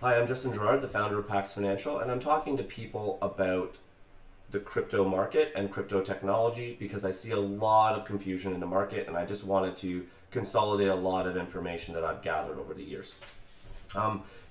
Hi, I'm Justin Gerard, the founder of Pax Financial, and I'm talking to people about the crypto market and crypto technology because I see a lot of confusion in the market, and I just wanted to consolidate a lot of information that I've gathered over the years.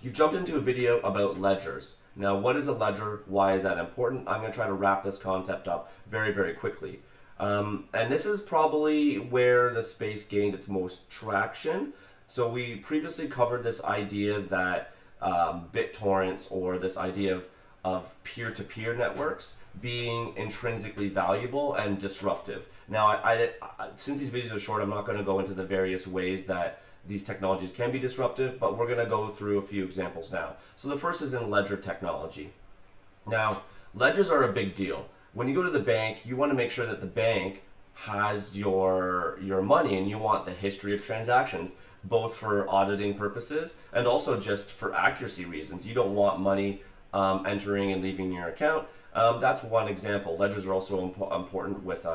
You've jumped into a video about ledgers. Now, what is a ledger? Why is that important? I'm going to try to wrap this concept up very, very quickly. And this is probably where the space gained its most traction. So we previously covered this idea that BitTorrents, or this idea of peer-to-peer networks being intrinsically valuable and disruptive. Now, since these videos are short, I'm not going to go into the various ways that these technologies can be disruptive, but we're going to go through a few examples now. So the first is in ledger technology. Now, ledgers are a big deal. When you go to the bank, you want to make sure that the bank has your money, and you want the history of transactions, both for auditing purposes and also just for accuracy reasons. You don't want money entering and leaving your account. That's one example. Ledgers are also important with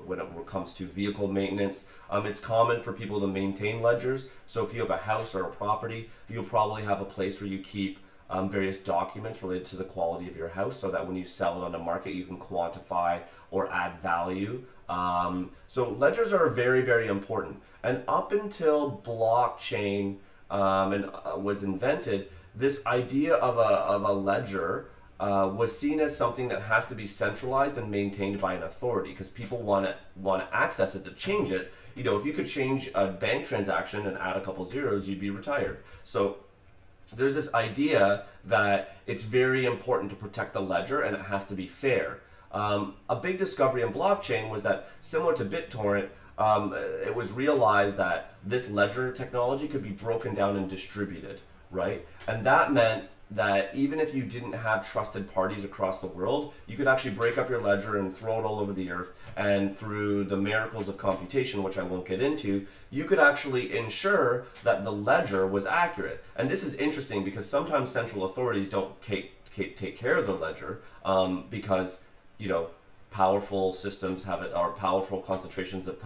when it comes to vehicle maintenance. It's common for people to maintain ledgers. So if you have a house or a property, you'll probably have a place where you keep various documents related to the quality of your house, so that when you sell it on the market, you can quantify or add value. So ledgers are very, very important. And up until blockchain was invented, this idea of a ledger was seen as something that has to be centralized and maintained by an authority, because people want to access it to change it. You know, if you could change a bank transaction and add a couple zeros, you'd be retired. So there's this idea that it's very important to protect the ledger, and it has to be fair. A big discovery in blockchain was that, similar to BitTorrent, it was realized that this ledger technology could be broken down and distributed, right? And that meant that even if you didn't have trusted parties across the world, you could actually break up your ledger and throw it all over the earth, and through the miracles of computation, which I won't get into, you could actually ensure that the ledger was accurate. And this is interesting because sometimes central authorities don't take care of the ledger because, you know, powerful systems have it, or powerful concentrations of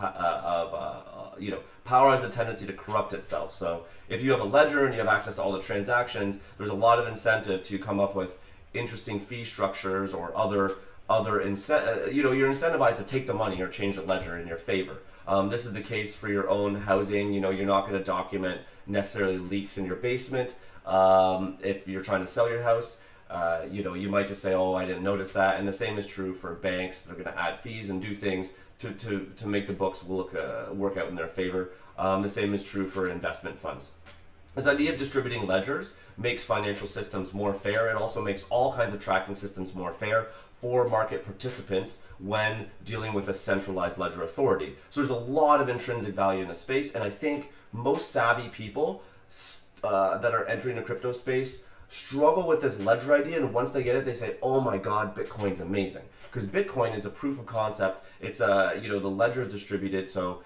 power has a tendency to corrupt itself. So if you have a ledger and you have access to all the transactions, there's a lot of incentive to come up with interesting fee structures or other you're incentivized to take the money or change the ledger in your favor. This is the case for your own housing. You know, you're not going to document necessarily leaks in your basement if you're trying to sell your house. You might just say, oh, I didn't notice that. And the same is true for banks. They're going to add fees and do things to make the books work out in their favor. The same is true for investment funds. This idea of distributing ledgers makes financial systems more fair. It also makes all kinds of tracking systems more fair for market participants when dealing with a centralized ledger authority. So there's a lot of intrinsic value in the space, and I think most savvy people that are entering the crypto space struggle with this ledger idea, and once they get it, they say, oh my god, Bitcoin's amazing. Because Bitcoin is a proof of concept. It's the ledger is distributed, so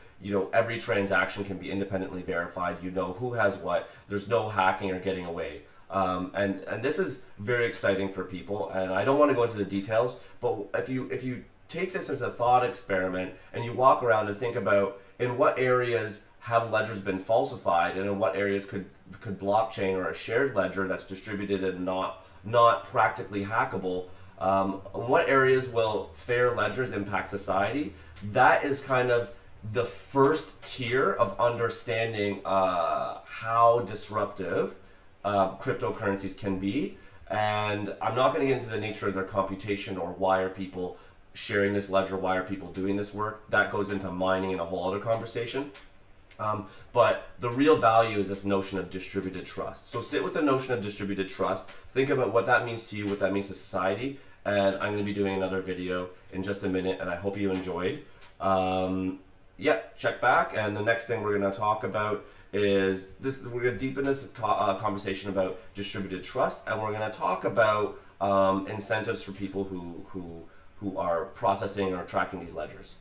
every transaction can be independently verified. You know who has what. There's no hacking or getting away. And this is very exciting for people, and I don't want to go into the details, but if you take this as a thought experiment and you walk around and think about in what areas have ledgers been falsified, and in what areas could blockchain or a shared ledger that's distributed and not practically hackable, in what areas will fair ledgers impact society? That is kind of the first tier of understanding how disruptive cryptocurrencies can be. And I'm not going to get into the nature of their computation or why are people sharing this ledger, why are people doing this work. That goes into mining and a whole other conversation. But the real value is this notion of distributed trust. So sit with the notion of distributed trust, think about what that means to you, what that means to society, and I'm going to be doing another video in just a minute, and I hope you enjoyed. Check back, and the next thing we're going to talk about is this. We're going to deepen this conversation about distributed trust, and we're going to talk about incentives for people who are processing or tracking these ledgers.